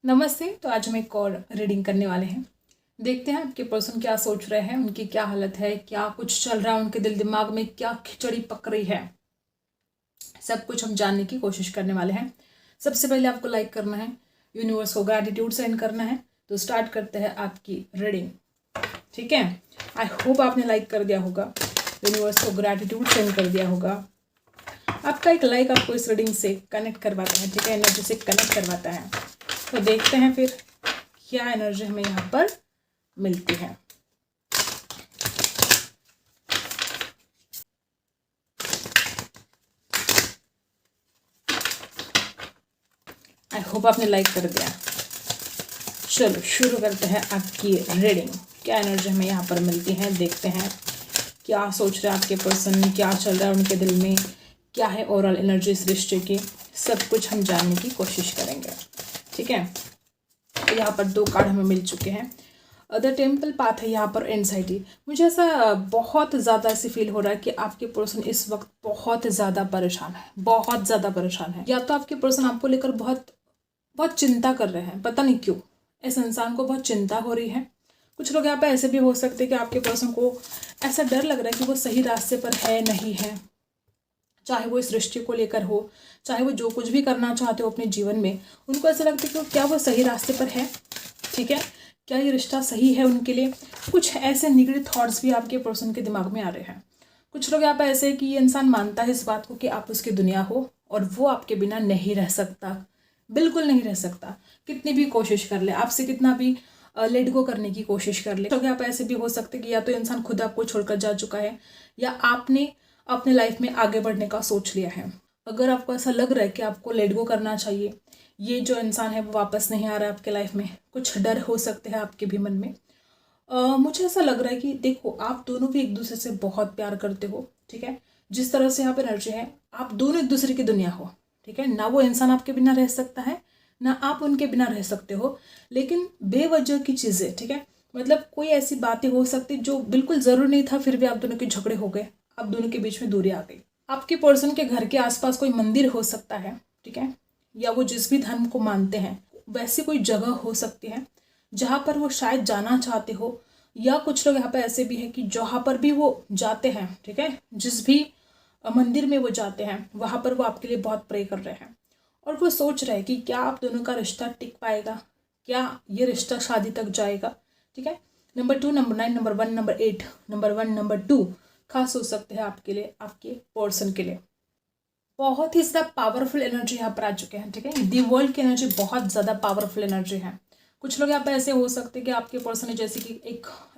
नमस्ते। तो आज हम एक और रीडिंग करने वाले हैं। देखते हैं आपके पर्सन क्या सोच रहे हैं, उनकी क्या हालत है, क्या कुछ चल रहा है उनके दिल दिमाग में, क्या खिचड़ी पक रही है, सब कुछ हम जानने की कोशिश करने वाले हैं। सबसे पहले आपको लाइक करना है, यूनिवर्स को ग्रैटिट्यूड सेंड करना है। तो स्टार्ट करते हैं आपकी रीडिंग। ठीक है, आई होप आपने लाइक कर दिया होगा, यूनिवर्स को ग्रैटिट्यूड सेंड कर दिया होगा। आपका एक लाइक आपको इस रीडिंग से कनेक्ट करवाता है, ठीक है, एनर्जी से कनेक्ट करवाता है। तो देखते हैं फिर क्या एनर्जी हमें यहाँ पर मिलती है। आई होप आपने लाइक कर दिया। चलो शुरू करते हैं आपकी रीडिंग। क्या एनर्जी हमें यहाँ पर मिलती है, देखते हैं क्या सोच रहे हैं आपके पर्सन, क्या चल रहा है उनके दिल में, क्या है ओवरऑल एनर्जी इस रिश्ते की, सब कुछ हम जानने की कोशिश करेंगे। ठीक है, तो यहाँ पर 2 कार्ड हमें मिल चुके हैं। द टेम्पल पाथ है यहाँ पर एंजाइटी। मुझे ऐसा बहुत ज़्यादा ऐसे फील हो रहा है कि आपके पर्सन इस वक्त बहुत ज़्यादा परेशान है, बहुत ज़्यादा परेशान है। या तो आपके पर्सन आपको लेकर बहुत बहुत चिंता कर रहे हैं, पता नहीं क्यों इस इंसान को बहुत चिंता हो रही है। कुछ लोग यहाँ पे ऐसे भी हो सकते हैं कि आपके पर्सन को ऐसा डर लग रहा है कि वो सही रास्ते पर है नहीं है, चाहे वो इस रिश्ते को लेकर हो, चाहे वो जो कुछ भी करना चाहते हो अपने जीवन में, उनको ऐसा लगता है कि क्या वो सही रास्ते पर है। ठीक है, क्या ये रिश्ता सही है उनके लिए। कुछ ऐसे निगेटिव थॉट्स भी आपके पर्सन के दिमाग में आ रहे हैं। कुछ लोग यहाँ पे ऐसे है कि ये इंसान मानता है इस बात को कि आप उसकी दुनिया हो और वो आपके बिना नहीं रह सकता, बिल्कुल नहीं रह सकता। कितनी भी कोशिश कर ले, आपसे कितना भी लेट गो करने की कोशिश कर ले। तो यहाँ पे ऐसे भी हो सकते कि या तो इंसान खुद आपको छोड़कर जा चुका है या आपने अपने लाइफ में आगे बढ़ने का सोच लिया है। अगर आपको ऐसा लग रहा है कि आपको लेट गो करना चाहिए, ये जो इंसान है वो वापस नहीं आ रहा है आपके लाइफ में, कुछ डर हो सकते हैं आपके भी मन में। मुझे ऐसा लग रहा है कि देखो, आप दोनों भी एक दूसरे से बहुत प्यार करते हो। ठीक है, जिस तरह से यहाँ पे एनर्जी है, आप दोनों एक दूसरे की दुनिया हो। ठीक है, ना वो इंसान आपके बिना रह सकता है ना आप उनके बिना रह सकते हो, लेकिन बेवजह की चीज़ें, ठीक है, मतलब कोई ऐसी बातें हो सकती जो बिल्कुल ज़रूरी नहीं था, फिर भी आप दोनों के झगड़े हो गए, आप दोनों के बीच में दूरी आ गई। आपके पर्सन के घर के आसपास कोई मंदिर हो सकता है, ठीक है, या वो जिस भी धर्म को मानते हैं वैसी कोई जगह हो सकती है जहाँ पर वो शायद जाना चाहते हो। या कुछ लोग यहाँ पे ऐसे भी हैं कि जहाँ पर भी वो जाते हैं, ठीक है, जिस भी मंदिर में वो जाते हैं वहाँ पर वो आपके लिए बहुत प्रे कर रहे हैं और वो सोच रहे हैं कि क्या आप दोनों का रिश्ता टिक पाएगा, क्या ये रिश्ता शादी तक जाएगा। ठीक है, number 2, number 9, number 1, number 8, number 1, number 2 खास हो सकते हैं आपके लिए, आपके पर्सन के लिए। बहुत ही ज़्यादा पावरफुल एनर्जी यहाँ पर आ चुके हैं। ठीक है, दी वर्ल्ड की एनर्जी बहुत ज़्यादा पावरफुल एनर्जी है। कुछ लोग यहाँ पे ऐसे हो सकते हैं कि आपके पर्सन ने जैसे कि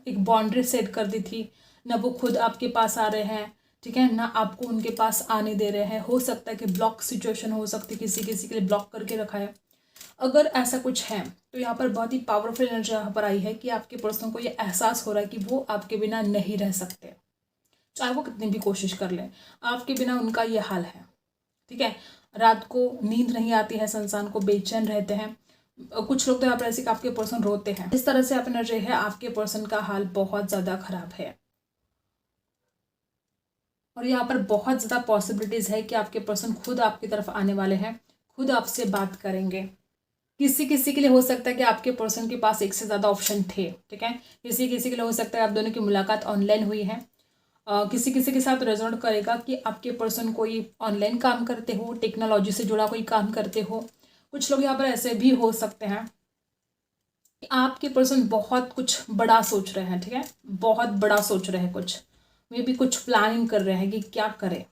एक बाउंड्री सेट कर दी थी, ना वो खुद आपके पास आ रहे हैं, ठीक है, ना आपको उनके पास आने दे रहे हैं। हो सकता है कि ब्लॉक सिचुएशन हो सकती है, किसी किसी के लिए ब्लॉक करके रखा है। अगर ऐसा कुछ है तो यहाँ पर बहुत ही पावरफुल एनर्जी यहाँ पर आई है कि आपके पर्सन को ये एहसास हो रहा है कि वो आपके बिना नहीं रह सकते, चाहे वो कितनी भी कोशिश कर लें, आपके बिना उनका ये हाल है। ठीक है, रात को नींद नहीं आती है, संसान को बेचैन रहते हैं। कुछ लोग तो यहाँ पर ऐसे कि आपके पर्सन रोते हैं। इस तरह से आप एनर्जी है, आपके पर्सन का हाल बहुत ज़्यादा खराब है और यहाँ पर बहुत ज़्यादा पॉसिबिलिटीज़ है कि आपके पर्सन खुद आपकी तरफ आने वाले हैं, खुद आपसे बात करेंगे। किसी किसी के लिए हो सकता है कि आपके पर्सन के पास एक से ज़्यादा ऑप्शन थे। ठीक है, किसी किसी के लिए हो सकता है आप दोनों की मुलाकात ऑनलाइन हुई है। किसी किसी के साथ रेजोनेट करेगा कि आपके पर्सन कोई ऑनलाइन काम करते हो, टेक्नोलॉजी से जुड़ा कोई काम करते हो। कुछ लोग यहाँ पर ऐसे भी हो सकते हैं कि आपके पर्सन बहुत कुछ बड़ा सोच रहे हैं। ठीक है, बहुत बड़ा सोच रहे हैं, कुछ मे भी कुछ प्लानिंग कर रहे हैं कि क्या करें।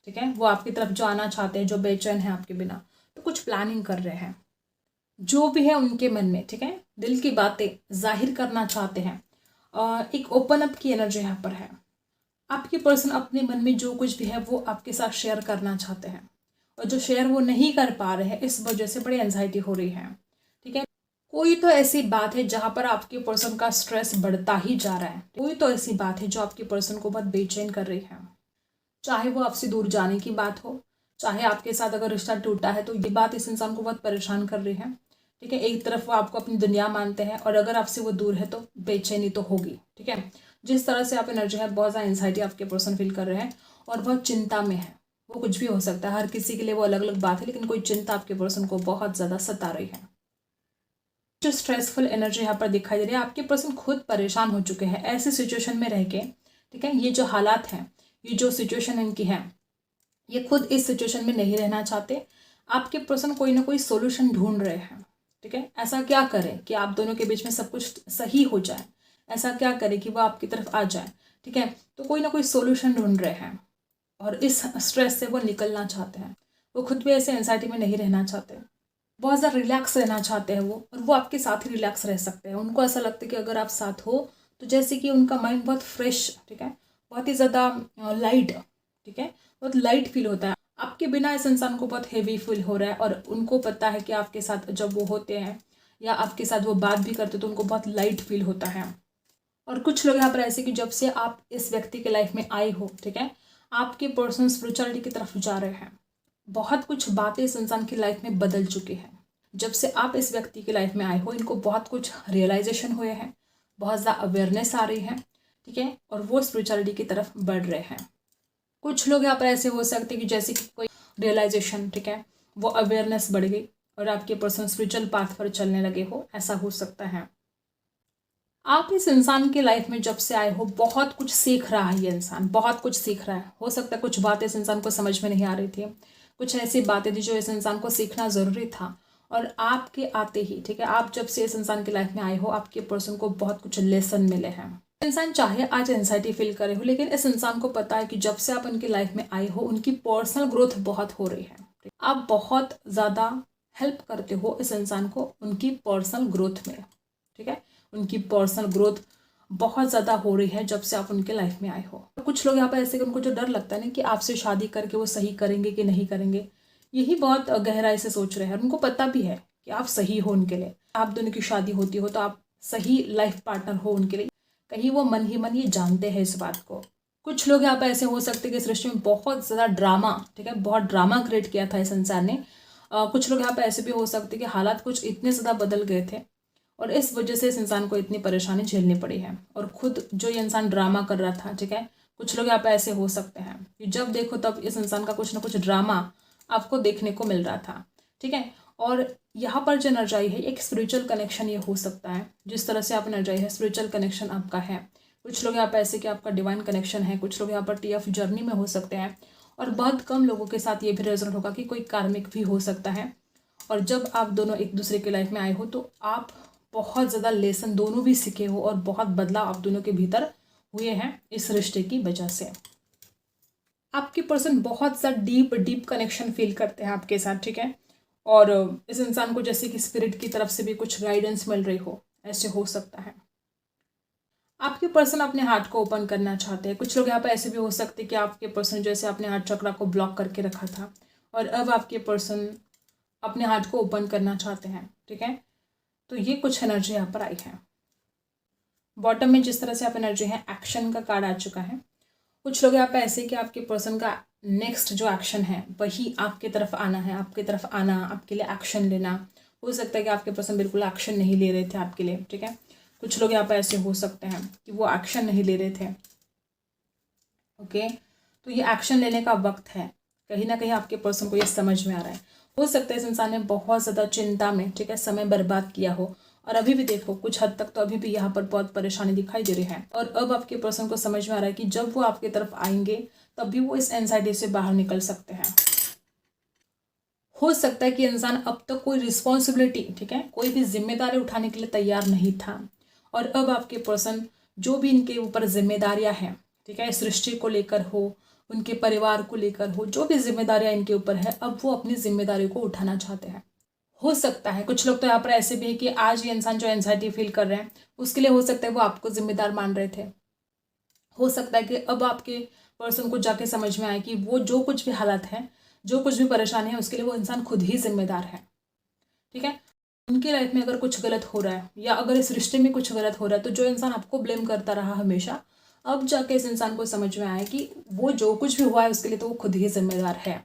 ठीक है, वो आपकी तरफ जो आना चाहते हैं, जो बेचैन है आपके बिना, तो कुछ प्लानिंग कर रहे हैं, जो भी है उनके मन में। ठीक है, दिल की बातें जाहिर करना चाहते हैं। एक ओपन अप की एनर्जी यहाँ पर है। आपके पर्सन अपने मन में जो कुछ भी है वो आपके साथ शेयर करना चाहते हैं और जो शेयर वो नहीं कर पा रहे हैं, इस वजह से बड़ी एंजाइटी हो रही है। ठीक है, कोई तो ऐसी बात है जहाँ पर आपके पर्सन का स्ट्रेस बढ़ता ही जा रहा है। कोई तो ऐसी बात है जो आपके पर्सन को बहुत बेचैन कर रही है, चाहे वो आपसे दूर जाने की बात हो, चाहे आपके साथ अगर रिश्ता टूटा है तो ये बात इस इंसान को बहुत परेशान कर रही है। ठीक है, एक तरफ वो आपको अपनी दुनिया मानते हैं और अगर आपसे वो दूर है तो बेचैनी तो होगी। ठीक है, जिस तरह से आप एनर्जी है, बहुत ज़्यादा एंजाइटी आपके पर्सन फील कर रहे हैं और बहुत चिंता में है। वो कुछ भी हो सकता है, हर किसी के लिए वो अलग अलग बात है, लेकिन कोई चिंता आपके पर्सन को बहुत ज़्यादा सता रही है। जो स्ट्रेसफुल एनर्जी यहाँ पर दिखाई दे रही है, आपके पर्सन खुद परेशान हो चुके हैं ऐसी सिचुएशन में रह के, ठीक है। ये जो हालात हैं, ये जो सिचुएशन इनकी है, ये खुद इस सिचुएशन में नहीं रहना चाहते। आपके पर्सन कोई ना कोई सोल्यूशन ढूंढ रहे हैं, ठीक है। ऐसा क्या करें कि आप दोनों के बीच में सब कुछ सही हो जाए, ऐसा क्या करें कि वो आपकी तरफ आ जाए, ठीक है। तो कोई ना कोई सोल्यूशन ढूंढ रहे हैं और इस स्ट्रेस से वो निकलना चाहते हैं। वो खुद भी ऐसे एंजाइटी में नहीं रहना चाहते, बहुत ज़्यादा रिलैक्स रहना चाहते हैं वो, और वो आपके साथ ही रिलैक्स रह सकते हैं। उनको ऐसा लगता है कि अगर आप साथ हो तो जैसे कि उनका माइंड बहुत फ्रेश, ठीक है, बहुत ही ज़्यादा लाइट, ठीक है, बहुत लाइट फील होता है। आपके बिना इस इंसान को बहुत हेवी फील हो रहा है, और उनको पता है कि आपके साथ जब वो होते हैं या आपके साथ वो बात भी करते तो उनको बहुत लाइट फील होता है। और कुछ लोग यहाँ पर ऐसे कि जब से आप इस व्यक्ति के लाइफ में आए हो, ठीक है, आपके पर्सन स्पिरिचुअलिटी की तरफ जा रहे हैं। बहुत कुछ बातें इस इंसान की लाइफ में बदल चुकी हैं। जब से आप इस व्यक्ति की लाइफ में आए हो, इनको बहुत कुछ रियलाइजेशन हुए हैं, बहुत ज़्यादा अवेयरनेस आ रही है, ठीक है, और वो स्पिरिचुअलिटी की तरफ बढ़ रहे हैं। कुछ लोग यहाँ पर ऐसे हो सकते हैं कि जैसे कि कोई रियलाइजेशन, ठीक है, वो अवेयरनेस बढ़ गई और आपके पर्सन स्पिरिचुअल पाथ पर चलने लगे हो, ऐसा हो सकता है। आप इस इंसान के लाइफ में जब से आए हो, बहुत कुछ सीख रहा है ये इंसान, बहुत कुछ सीख रहा है। हो सकता है कुछ बातें इस इंसान को समझ में नहीं आ रही थी, कुछ ऐसी बातें थी जो इस इंसान को सीखना ज़रूरी था, और आपके आते ही, ठीक है, आप जब से इस इंसान की लाइफ में आए हो, आपके पर्सन को बहुत कुछ लेसन मिले हैं। इंसान चाहे आज एंजाइटी फील करे हो, लेकिन इस इंसान को पता है कि जब से आप उनकी लाइफ में आए हो, उनकी पर्सनल ग्रोथ बहुत हो रही है। आप बहुत ज़्यादा हेल्प करते हो इस इंसान को उनकी पर्सनल ग्रोथ में, ठीक है। उनकी पर्सनल ग्रोथ बहुत ज़्यादा हो रही है जब से आप उनके लाइफ में आए हो। तो कुछ लोग यहाँ पर ऐसे कि उनको जो डर लगता है ना कि आपसे शादी करके वो सही करेंगे कि नहीं करेंगे, यही बहुत गहराई से सोच रहे हैं। उनको पता भी है कि आप सही हो उनके लिए, आप दोनों की शादी होती हो तो आप सही लाइफ पार्टनर हो उनके लिए। कहीं वो मन ही मन ये जानते हैं इस बात को। कुछ लोग यहाँ पर ऐसे हो सकते हैं कि सृष्टि में बहुत ज़्यादा ड्रामा, ठीक है, बहुत ड्रामा क्रिएट किया था इस इंसान ने। कुछ लोग यहाँ पर ऐसे भी हो सकते हैं कि हालात कुछ इतने ज़्यादा बदल गए थे और इस वजह से इस इंसान को इतनी परेशानी झेलनी पड़ी है, और खुद जो ये इंसान ड्रामा कर रहा था, ठीक है। कुछ लोग यहाँ पे ऐसे हो सकते हैं कि जब देखो तब इस इंसान का कुछ ना कुछ ड्रामा आपको देखने को मिल रहा था, ठीक है। और यहाँ पर जो एनर्जाई है, एक स्पिरिचुअल कनेक्शन ये हो सकता है। जिस तरह से आप एनर्जाई है, स्पिरिचुअल कनेक्शन आपका है। कुछ लोग यहाँ पे ऐसे कि आपका डिवाइन कनेक्शन है, कुछ लोग यहाँ पर TF जर्नी में हो सकते हैं, और बहुत कम लोगों के साथ ये भी रेजोनेट होगा कि कोई कार्मिक भी हो सकता है। और जब आप दोनों एक दूसरे के लाइफ में आए हो तो आप बहुत ज़्यादा लेसन दोनों भी सीखे हो, और बहुत बदलाव आप दोनों के भीतर हुए हैं इस रिश्ते की वजह से। आपके पर्सन बहुत ज़्यादा डीप कनेक्शन फील करते हैं आपके साथ, ठीक है। और इस इंसान को जैसे कि स्पिरिट की तरफ से भी कुछ गाइडेंस मिल रही हो, ऐसे हो सकता है। आपके पर्सन अपने हार्ट को ओपन करना चाहते हैं। कुछ लोग यहाँ पर ऐसे भी हो सकते हैं कि आपके पर्सन जैसे अपने हार्ट चक्रा को ब्लॉक करके रखा था, और अब आपके पर्सन अपने हार्ट को ओपन करना चाहते हैं, ठीक है। तो ये कुछ एनर्जी यहाँ पर आई है। बॉटम में जिस तरह से आप एनर्जी है, एक्शन का कार्ड आ चुका है। कुछ लोग यहाँ पे ऐसे कि आपके पर्सन का नेक्स्ट जो एक्शन है वही आपके तरफ आना है, आपके तरफ आना, आपके लिए एक्शन लेना। हो सकता है कि आपके पर्सन बिल्कुल एक्शन नहीं ले रहे थे आपके लिए, ठीक है। कुछ लोग यहाँ पे ऐसे हो सकते हैं कि वो एक्शन नहीं ले रहे थे, ओके। तो ये एक्शन लेने का वक्त है, कहीं ना कहीं आपके पर्सन को ये समझ में आ रहा है। हो सकता है इस इंसान ने बहुत ज़्यादा चिंता में, ठीक है, समय बर्बाद किया हो, और अभी भी देखो कुछ हद तक तो अभी भी यहाँ पर बहुत परेशानी दिखाई दे रही है। और अब आपके पर्सन को समझ में आ रहा है कि जब वो आपकी तरफ आएंगे तब भी वो इस एंजाइटी से बाहर निकल सकते हैं। हो सकता है कि इंसान अब तक कोई रिस्पॉन्सिबिलिटी, ठीक है, कोई भी जिम्मेदारी उठाने के लिए तैयार नहीं था, और अब आपके पर्सन जो भी इनके ऊपर जिम्मेदारियां हैं, ठीक है, सृष्टि को लेकर हो, उनके परिवार को लेकर हो, जो भी जिम्मेदारियां इनके ऊपर है, अब वो अपनी जिम्मेदारी को उठाना चाहते हैं। हो सकता है कुछ लोग तो यहाँ पर ऐसे भी है कि आज ये इंसान जो एंजाइटी फील कर रहे हैं उसके लिए हो सकता है वो आपको जिम्मेदार मान रहे थे। हो सकता है कि अब आपके पर्सन को जाके समझ में आए कि वो जो कुछ भी हालत है, जो कुछ भी परेशानी है, उसके लिए वो इंसान खुद ही जिम्मेदार है, ठीक है। उनकी लाइफ में अगर कुछ गलत हो रहा है या अगर इस रिश्ते में कुछ गलत हो रहा है तो जो इंसान आपको ब्लेम करता रहा हमेशा, अब जाके इस इंसान को समझ में आया कि वो जो कुछ भी हुआ है उसके लिए तो वो खुद ही जिम्मेदार है।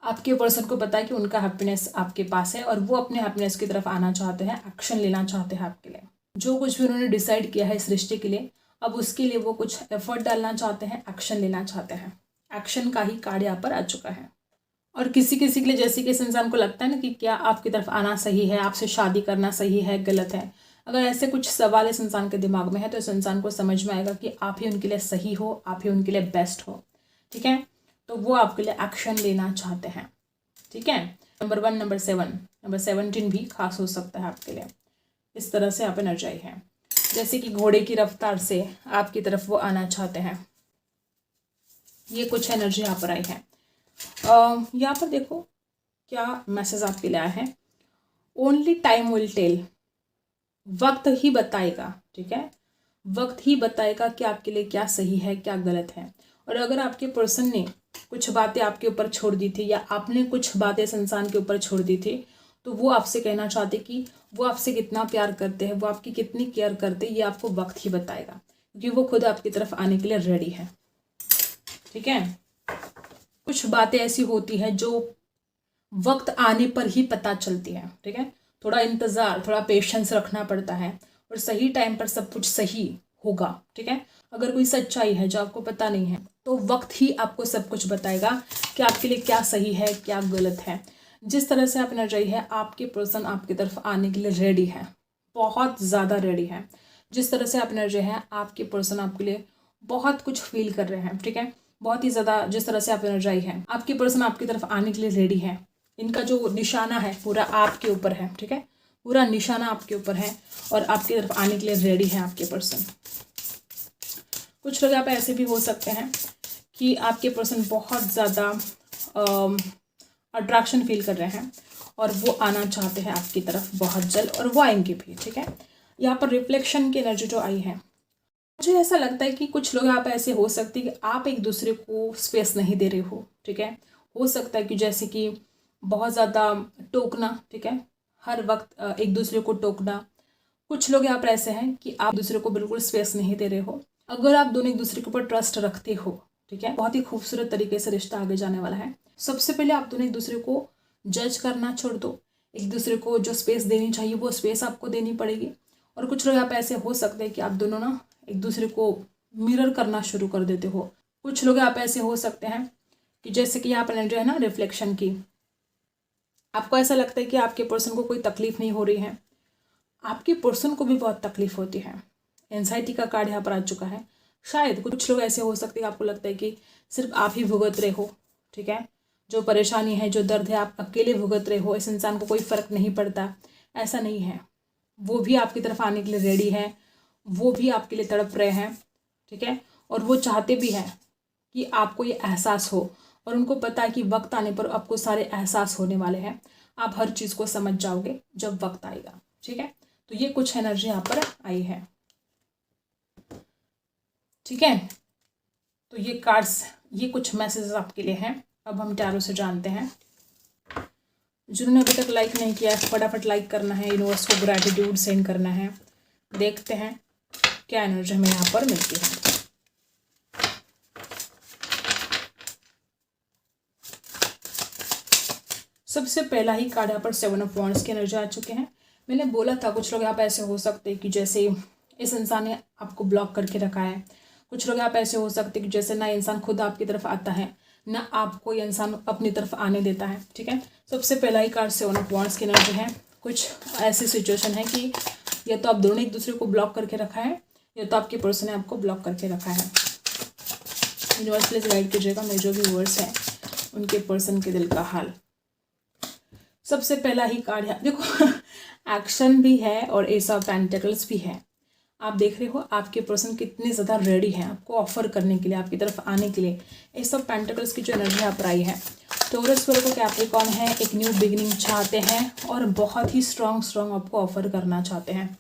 आपके पर्सन को पता है कि उनका हैप्पीनेस आपके पास है और वो अपने हैप्पीनेस की तरफ आना चाहते हैं, एक्शन लेना चाहते हैं आपके लिए। जो कुछ भी उन्होंने डिसाइड किया है इस रिश्ते के लिए, अब उसके लिए वो कुछ एफर्ट डालना चाहते हैं, एक्शन लेना चाहते हैं। एक्शन का ही कार्ड यहाँ पर आ चुका है। और किसी किसी के लिए, जैसे कि इस इंसान को लगता है ना कि क्या आपकी तरफ आना सही है, आपसे शादी करना सही है, गलत है, अगर ऐसे कुछ सवाल इस इंसान के दिमाग में है तो इस इंसान को समझ में आएगा कि आप ही उनके लिए सही हो, आप ही उनके लिए बेस्ट हो। ठीक है, तो वो आपके लिए एक्शन लेना चाहते हैं। ठीक है, नंबर 1, नंबर 7, नंबर 17 भी खास हो सकता है आपके लिए। इस तरह से आप एनर्जाई है, जैसे कि घोड़े की रफ्तार से आपकी तरफ वो आना चाहते हैं। ये कुछ एनर्जी यहाँ पर आई है। यहाँ पर देखो क्या मैसेज आपके लिए आया है। ओनली टाइम विल टेल, वक्त ही बताएगा। ठीक है, वक्त ही बताएगा कि आपके लिए क्या सही है, क्या गलत है। और अगर आपके पर्सन ने कुछ बातें आपके ऊपर छोड़ दी थी या आपने कुछ बातें इस इंसान के ऊपर छोड़ दी थी, तो वो आपसे कहना चाहते कि वो आपसे कितना प्यार करते हैं, वो आपकी कितनी केयर करते हैं, ये आपको वक्त ही बताएगा, क्योंकि वो खुद आपकी तरफ आने के लिए रेडी है। ठीक है, कुछ बातें ऐसी होती है जो वक्त आने पर ही पता चलती है। ठीक है, थोड़ा इंतज़ार, थोड़ा पेशेंस रखना पड़ता है और सही टाइम पर सब कुछ सही होगा। ठीक है, अगर कोई सच्चाई है जो आपको पता नहीं है तो वक्त ही आपको सब कुछ बताएगा कि आपके लिए क्या सही है, क्या गलत है। जिस तरह से आप एनर्जी है, आपके पर्सन आपकी तरफ आने के लिए रेडी है, बहुत ज़्यादा रेडी है। जिस तरह से आप एनर्जी है, आपके पर्सन आपके लिए बहुत कुछ फील कर रहे हैं। ठीक है, बहुत ही ज़्यादा जिस तरह से आप एनर्जाई है, आपके पर्सन आपकी तरफ आने के लिए रेडी है। इनका जो निशाना है पूरा आपके ऊपर है। ठीक है, पूरा निशाना आपके ऊपर है और आपकी तरफ आने के लिए रेडी है आपके पर्सन। कुछ लोग यहाँ पे ऐसे भी हो सकते हैं कि आपके पर्सन बहुत ज़्यादा अट्रैक्शन फील कर रहे हैं और वो आना चाहते हैं आपकी तरफ बहुत जल्द, और वो आएंगे भी। ठीक है, यहाँ पर रिफ्लेक्शन की एनर्जी जो आई है, मुझे ऐसा लगता है कि कुछ लोग यहाँ पे ऐसे हो सकते हैं कि आप एक दूसरे को स्पेस नहीं दे रहे हो। ठीक है, हो सकता है कि जैसे कि बहुत ज़्यादा टोकना। ठीक है, हर वक्त एक दूसरे को टोकना। कुछ लोग यहाँ पर ऐसे हैं कि आप दूसरे को बिल्कुल स्पेस नहीं दे रहे हो। अगर आप दोनों एक दूसरे के ऊपर ट्रस्ट रखते हो, ठीक है, बहुत ही खूबसूरत तरीके से रिश्ता आगे जाने वाला है। सबसे पहले आप दोनों एक दूसरे को जज करना छोड़ दो। एक दूसरे को जो स्पेस देनी चाहिए वो स्पेस आपको देनी पड़ेगी। और कुछ लोग यहाँ पे ऐसे हो सकते हैं कि आप दोनों ना एक दूसरे को मिरर करना शुरू कर देते हो। कुछ लोग यहाँ पे ऐसे हो सकते हैं कि जैसे कि यहाँ पर जो है ना रिफ्लेक्शन की, आपको ऐसा लगता है कि आपके पर्सन को कोई तकलीफ नहीं हो रही है, आपके पर्सन को भी बहुत तकलीफ होती है। एंजाइटी का कार्ड यहाँ पर आ चुका है। शायद कुछ लोग ऐसे हो सकते हैं, आपको लगता है कि सिर्फ आप ही भुगत रहे हो। ठीक है, जो परेशानी है, जो दर्द है, आप अकेले भुगत रहे हो, इस इंसान को कोई फ़र्क नहीं पड़ता। ऐसा नहीं है, वो भी आपकी तरफ आने के लिए रेडी है, वो भी आपके लिए तड़प रहे हैं। ठीक है, और वो चाहते भी हैं कि आपको ये एहसास हो, और उनको पता है कि वक्त आने पर आपको सारे एहसास होने वाले हैं। आप हर चीज़ को समझ जाओगे जब वक्त आएगा। ठीक है, तो ये कुछ एनर्जी यहाँ पर आई है। ठीक है, तो ये कार्ड्स, ये कुछ मैसेजेस आपके लिए हैं। अब हम टैरो से जानते हैं। जिन्होंने अभी तक लाइक नहीं किया है, फटाफट लाइक करना है, यूनिवर्स को ग्रैटिट्यूड सेंड करना है। देखते हैं क्या एनर्जी हमें यहाँ पर मिलती है। सबसे पहला ही कार्ड यहाँ पर 7 ऑफ वॉन्ड्स की एनर्जी आ चुके हैं। मैंने बोला था कुछ लोग यहाँ पे ऐसे हो सकते हैं कि जैसे इस इंसान ने आपको ब्लॉक करके रखा है। कुछ लोग यहाँ पे ऐसे हो सकते हैं कि जैसे ना इंसान खुद आपकी तरफ आता है, ना आपको ये इंसान अपनी तरफ आने देता है। ठीक है, सबसे पहला ही कार्ड 7 ऑफ वॉन्ड्स की एनर्जी है। कुछ ऐसी सिचुएशन है कि या तो आप दोनों एक दूसरे को ब्लॉक करके रखा है, या तो आपके पर्सन ने आपको ब्लॉक करके रखा है। यूनिवर्स प्लीज गाइड कीजिएगा मेरे जो भी व्यूअर्स हैं उनके पर्सन के दिल का हाल। सबसे पहला ही कार्ड है, देखो एक्शन भी है और एस ऑफ पेंटिकल्स भी है। आप देख रहे हो आपके पर्सन कितने ज़्यादा रेडी हैं आपको ऑफर करने के लिए, आपकी तरफ आने के लिए। एस ऑफ पेंटिकल्स की जो एनर्जी यहाँ पर आई है, टॉरस, वर्गो, कैप्रिकॉर्न है, एक न्यू बिगिनिंग चाहते हैं और बहुत ही स्ट्रॉन्ग आपको ऑफर करना चाहते हैं।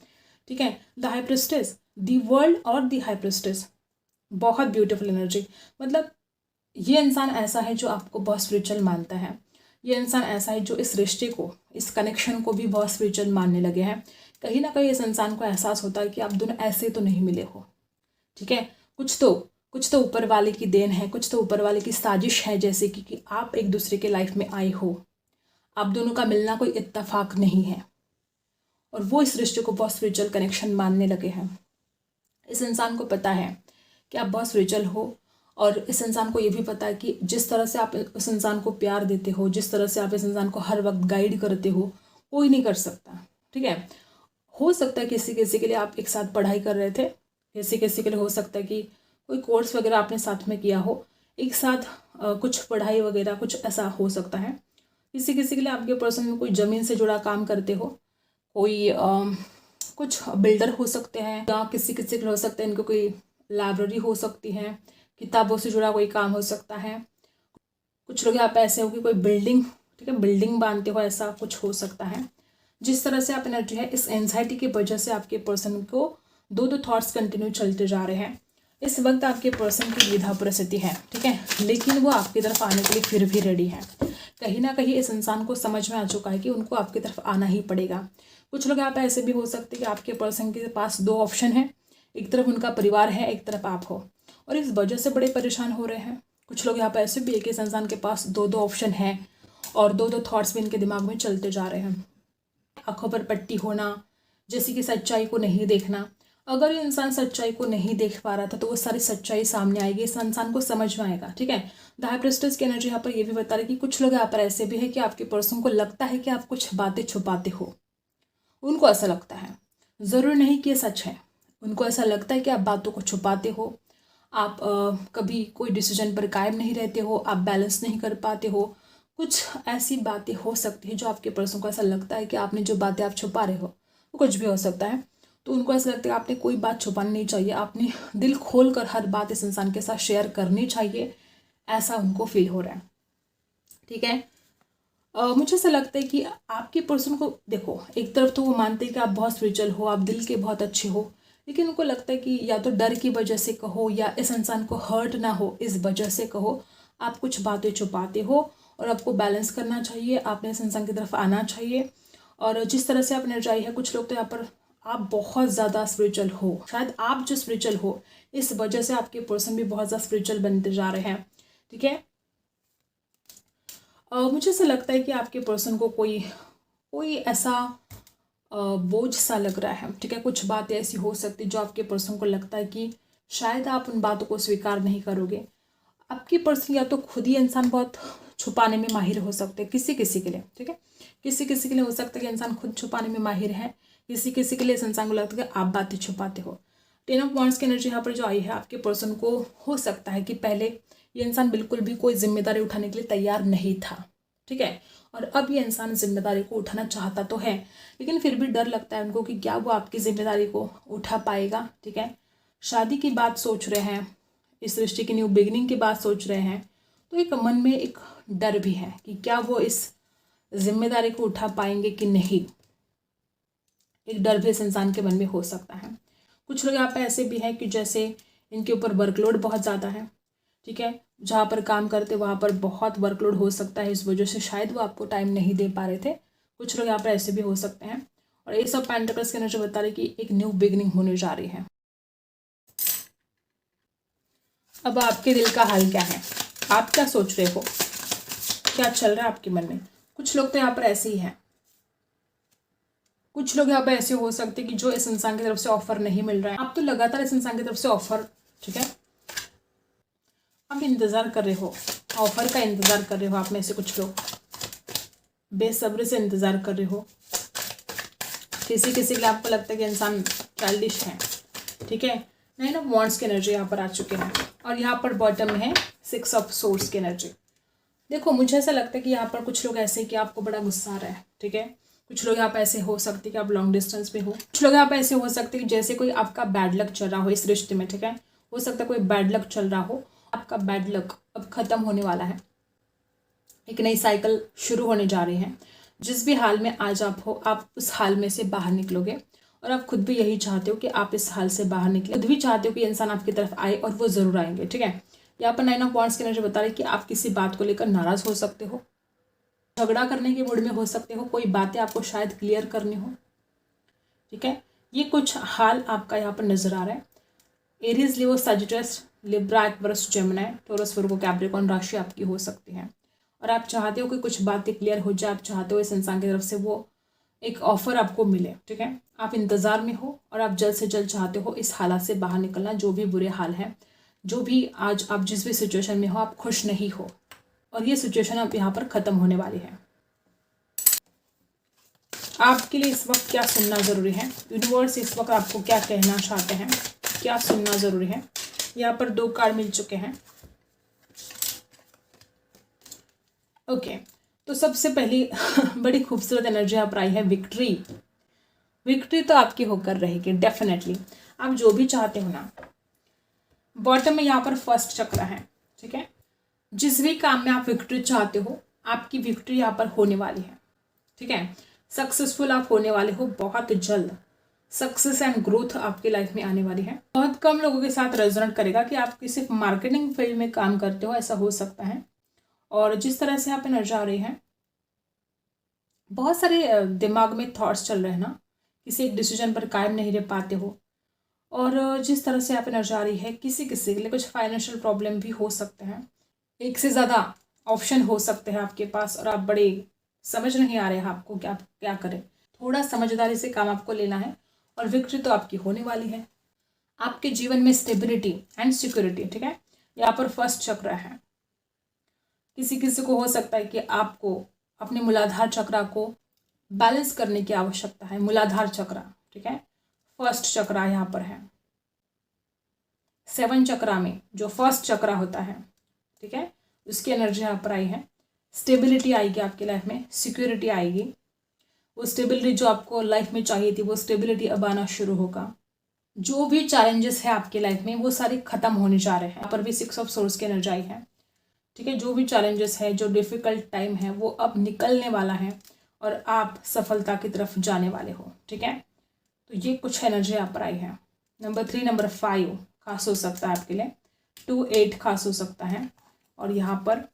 ठीक है, the high priestess, the world और द हाई प्रिस्टेस, बहुत ब्यूटीफुल एनर्जी। मतलब ये इंसान ऐसा है जो आपको बहुत स्पिरिचुअल मानता है। ये इंसान ऐसा है जो इस रिश्ते को, इस कनेक्शन को भी बहुत स्पिरिचुअल मानने लगे हैं। कहीं ना कहीं इस इंसान को एहसास होता है कि आप दोनों ऐसे तो नहीं मिले हो। ठीक है, कुछ तो ऊपर वाले की देन है, कुछ तो ऊपर वाले की साजिश है, जैसे कि आप एक दूसरे के लाइफ में आए हो। आप दोनों का मिलना कोई इत्तेफाक नहीं है और वो इस रिश्ते को बहुत स्पिरिचुअल कनेक्शन मानने लगे हैं। इस इंसान को पता है कि आप बहुत स्पिरिचुअल हो और इस इंसान को ये भी पता है कि जिस तरह से आप उस इंसान को प्यार देते हो, जिस तरह से आप इस इंसान को हर वक्त गाइड करते हो, कोई नहीं कर सकता। ठीक है, हो सकता है किसी किसी के लिए आप एक साथ पढ़ाई कर रहे थे, किसी किसी के लिए हो सकता है कि कोई कोर्स वगैरह आपने साथ में किया हो, एक साथ कुछ पढ़ाई वगैरह कुछ ऐसा हो सकता है। किसी किसी के लिए आपके पर्सन में कोई ज़मीन से जुड़ा काम करते हो, कोई कुछ बिल्डर हो सकते हैं, या किसी किसी के हो सकते हैं इनको कोई लाइब्रेरी हो सकती है, किताबों से जुड़ा कोई काम हो सकता है। कुछ लोग आप ऐसे हो कि कोई बिल्डिंग, ठीक है, बिल्डिंग बांधते हो, ऐसा कुछ हो सकता है। जिस तरह से आप एनर्जी है, इस एंजाइटी की वजह से आपके पर्सन को दो थॉट्स कंटिन्यू चलते जा रहे हैं। इस वक्त आपके पर्सन की द्विधा परिस्थिति है, ठीक है, लेकिन वो आपकी तरफ आने के लिए फिर भी रेडी है। कहीं ना कहीं इस इंसान को समझ में आ चुका है कि उनको आपकी तरफ आना ही पड़ेगा। कुछ लोग आप ऐसे भी हो सकते हैं कि आपके पर्सन के पास दो ऑप्शन है, एक तरफ उनका परिवार है, एक तरफ आप हो, और इस वजह से बड़े परेशान हो रहे हैं। कुछ लोग यहाँ पर ऐसे भी है कि इस इंसान के पास दो ऑप्शन है और दो थॉट्स भी इनके दिमाग में चलते जा रहे हैं। आंखों पर पट्टी होना, जैसे कि सच्चाई को नहीं देखना। अगर ये इंसान सच्चाई को नहीं देख पा रहा था तो वो सारी सच्चाई सामने आएगी, इस इंसान को समझ में आएगा। ठीक है, द हाई प्रीस्टेस की एनर्जी यहाँ पर ये भी बता रही है कि कुछ लोग यहाँ पर ऐसे भी है कि आपके पर्सन को लगता है कि आप कुछ बातें छुपाते हो। उनको ऐसा लगता है, ज़रूरी नहीं कि ये सच है, उनको ऐसा लगता है कि आप बातों को छुपाते हो, आप कभी कोई डिसीजन पर कायम नहीं रहते हो, आप बैलेंस नहीं कर पाते हो। कुछ ऐसी बातें हो सकती है जो आपके पर्सन को ऐसा लगता है कि आपने जो बातें आप छुपा रहे हो, वो कुछ भी हो सकता है। तो उनको ऐसा लगता है कि आपने कोई बात छुपानी नहीं चाहिए, आपने दिल खोल कर हर बात इस इंसान के साथ शेयर करनी चाहिए, ऐसा उनको फील हो रहा है। ठीक है, मुझे ऐसा लगता है कि आपके पर्सन को देखो, एक तरफ तो वो मानते हैं कि आप बहुत स्पिरिचुअल हो, आप दिल के बहुत अच्छे हो, लेकिन उनको लगता है कि या तो डर की वजह से कहो या इस इंसान को हर्ट ना हो इस वजह से कहो, आप कुछ बातें छुपाते हो और आपको बैलेंस करना चाहिए, आपने इस इंसान की तरफ आना चाहिए। और जिस तरह से आप एनर्जाई है, कुछ लोग तो यहाँ पर आप बहुत ज़्यादा स्पिरिचुअल हो, शायद आप जो स्पिरिचुअल हो इस वजह से आपके पर्सन भी बहुत ज़्यादा स्पिरिचुअल बनते जा रहे हैं। ठीक है, मुझे ऐसा लगता है कि आपके पर्सन को कोई ऐसा बोझ सा लग रहा है। ठीक है, कुछ बातें ऐसी हो सकती जो आपके पर्सन को लगता है कि शायद आप उन बातों को स्वीकार नहीं करोगे। आपकी पर्सन या तो खुद ही इंसान बहुत छुपाने में माहिर हो सकते हैं किसी किसी के लिए। ठीक है, किसी किसी के लिए हो सकता है कि इंसान खुद छुपाने में माहिर है, किसी किसी के लिए इस इंसान को लगता है कि आप बातें छुपाते हो। 10 ऑफ वांड्स की एनर्जी यहाँ पर जो आई है, आपके पर्सन को हो सकता है कि पहले ये इंसान बिल्कुल भी कोई जिम्मेदारी उठाने के लिए तैयार नहीं था। ठीक है, और अब ये इंसान जिम्मेदारी को उठाना चाहता तो है, लेकिन फिर भी डर लगता है उनको कि क्या वो आपकी जिम्मेदारी को उठा पाएगा। ठीक है, शादी की बात सोच रहे हैं, इस रिश्ते की न्यू बिगिनिंग की बात सोच रहे हैं, तो एक मन में एक डर भी है कि क्या वो इस जिम्मेदारी को उठा पाएंगे कि नहीं। एक डर भी इस इंसान के मन में हो सकता है। कुछ लोग यहाँ पे ऐसे भी हैं कि जैसे इनके ऊपर वर्कलोड बहुत ज़्यादा है। ठीक है, जहाँ पर काम करते वहाँ पर बहुत वर्कलोड हो सकता है, इस वजह से शायद वो आपको टाइम नहीं दे पा रहे थे। कुछ लोग यहाँ पर ऐसे भी हो सकते हैं। और ये सब पेंटिकल्स के एनर्जी बता रही कि एक न्यू बिगिनिंग होने जा रही है। अब आपके दिल का हाल क्या है, आप क्या सोच रहे हो, क्या चल रहा है आपके मन में। कुछ लोग तो यहाँ पर ऐसे ही हैं, कुछ लोग यहाँ पर ऐसे हो सकते हैं कि जो इस इंसान की तरफ से ऑफर नहीं मिल रहा है, आप तो लगातार इस इंसान की तरफ से ऑफर, ठीक है, आप इंतज़ार कर रहे हो, ऑफर का इंतज़ार कर रहे हो। आप में से कुछ लोग बेसब्री से इंतज़ार कर रहे हो। किसी किसी के लिए आपको लगता है कि इंसान चाइल्डिश है। ठीक है, 9 ऑफ वांड्स की एनर्जी यहाँ पर आ चुके हैं और यहाँ पर बॉटम में है 6 ऑफ सोर्ड्स की एनर्जी। देखो, मुझे ऐसा लगता है कि यहाँ पर कुछ लोग ऐसे हैं कि आपको बड़ा गुस्सा आ रहा है। ठीक है, कुछ लोग यहाँ पर ऐसे हो सकते हैं कि आप लॉन्ग डिस्टेंस पे हो। कुछ लोग यहाँ पर ऐसे हो सकते हैं कि जैसे कोई आपका बैड लक चल रहा हो इस रिश्ते में। ठीक है, हो सकता है कोई बैड लक चल रहा हो, आपका बैड लक अब ख़त्म होने वाला है, एक नई साइकिल शुरू होने जा रही है। जिस भी हाल में आज आप हो, आप उस हाल में से बाहर निकलोगे और आप खुद भी यही चाहते हो कि आप इस हाल से बाहर निकले, खुद भी चाहते हो कि इंसान आपकी तरफ आए और वो ज़रूर आएंगे। ठीक है, यहाँ पर 9 ऑफ वांड्स की एनर्जी बता रही है कि आप किसी बात को लेकर नाराज़ हो सकते हो, झगड़ा करने के मूड में हो सकते हो, कोई बातें आपको शायद क्लियर करनी हो। ठीक है, ये कुछ हाल आपका यहाँ पर नजर आ रहा है। एरीज, लियो, सजिटस, लिब्रा, एक्वेरियस, जेमिनी, टॉरस, वर्गो, कैप्रिकॉर्न राशि आपकी हो सकती है और आप चाहते हो कि कुछ बातें क्लियर हो जाए, आप चाहते हो इस इंसान की तरफ से वो एक ऑफर आपको मिले। ठीक है, आप इंतज़ार में हो और आप जल्द से जल्द चाहते हो इस हालात से बाहर निकलना, जो भी बुरे हाल हैं जो भी आज आप जिस भी सिचुएशन में हो आप खुश नहीं हो, और ये सिचुएशन अब यहाँ पर ख़त्म होने वाली है। आपके लिए इस वक्त क्या सुनना ज़रूरी है, यूनिवर्स इस वक्त आपको क्या कहना चाहते हैं, क्या सुनना ज़रूरी है। यहाँ पर 2 कार्ड मिल चुके हैं। ओके, तो सबसे पहली बड़ी खूबसूरत एनर्जी यहाँ पर आई है विक्ट्री। विक्ट्री तो आपकी होकर रहेगी डेफिनेटली। आप जो भी चाहते हो ना, बॉटम में यहाँ पर फर्स्ट चक्र है, ठीक है। जिस भी काम में आप विक्ट्री चाहते हो, आपकी विक्ट्री यहाँ पर होने वाली है, ठीक है। सक्सेसफुल आप होने वाले हो बहुत जल्द। सक्सेस एंड ग्रोथ आपकी लाइफ में आने वाली है। बहुत कम लोगों के साथ रेजोनेट करेगा कि आप सिर्फ मार्केटिंग फील्ड में काम करते हो, ऐसा हो सकता है। और जिस तरह से आप एनर्जी आ रही है, बहुत सारे दिमाग में थॉट्स चल रहे हैं ना, किसी एक डिसीजन पर कायम नहीं रह पाते हो। और जिस तरह से आप एनर्जी आ रही है, किसी किसी के लिए कुछ फाइनेंशियल प्रॉब्लम भी हो सकते हैं, एक से ज़्यादा ऑप्शन हो सकते हैं आपके पास, और आप बड़े समझ नहीं आ रहे हैं आपको क्या क्या करें। थोड़ा समझदारी से काम आपको लेना है, और विक्ट्री तो आपकी होने वाली है। आपके जीवन में स्टेबिलिटी एंड सिक्योरिटी, ठीक है। यहाँ पर फर्स्ट चक्र है। किसी किसी को हो सकता है कि आपको अपने मूलाधार चक्र को बैलेंस करने की आवश्यकता है। मूलाधार चक्र, ठीक है, फर्स्ट चक्र यहाँ पर है। 7 चक्र में जो फर्स्ट चक्र होता है, ठीक है, उसकी एनर्जी यहाँ पर आई है। स्टेबिलिटी आएगी आपकी लाइफ में, सिक्योरिटी आएगी। वो स्टेबिलिटी जो आपको लाइफ में चाहिए थी, वो स्टेबिलिटी अब आना शुरू होगा। जो भी चैलेंजेस है आपकी लाइफ में, वो सारे खत्म होने जा रहे हैं। यहाँ पर भी 6 ऑफ सोर्स की एनर्जी आई है, ठीक है। जो भी चैलेंजेस है, जो डिफिकल्ट टाइम है, वो अब निकलने वाला है, और आप सफलता की तरफ जाने वाले हो, ठीक है। तो ये कुछ एनर्जी यहाँ पर आई है। नंबर 3, नंबर 5 खास हो सकता है आपके लिए, 2, 8 खास हो सकता है, और यहाँ पर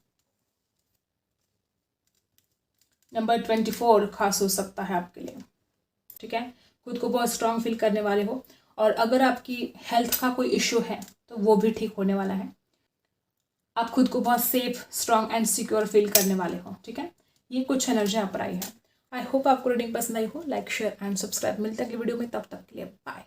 नंबर 24 खास हो सकता है आपके लिए, ठीक है। खुद को बहुत स्ट्रांग फील करने वाले हो, और अगर आपकी हेल्थ का कोई इश्यू है तो वो भी ठीक होने वाला है। आप खुद को बहुत safe, strong and secure feel करने वाले हो, ठीक है। ये कुछ एनर्जी यहाँ पर आई है। आई होप आपको रीडिंग पसंद आई हो। Like, share and subscribe. मिलते हैं अगली वीडियो में, तब तक के लिए बाय।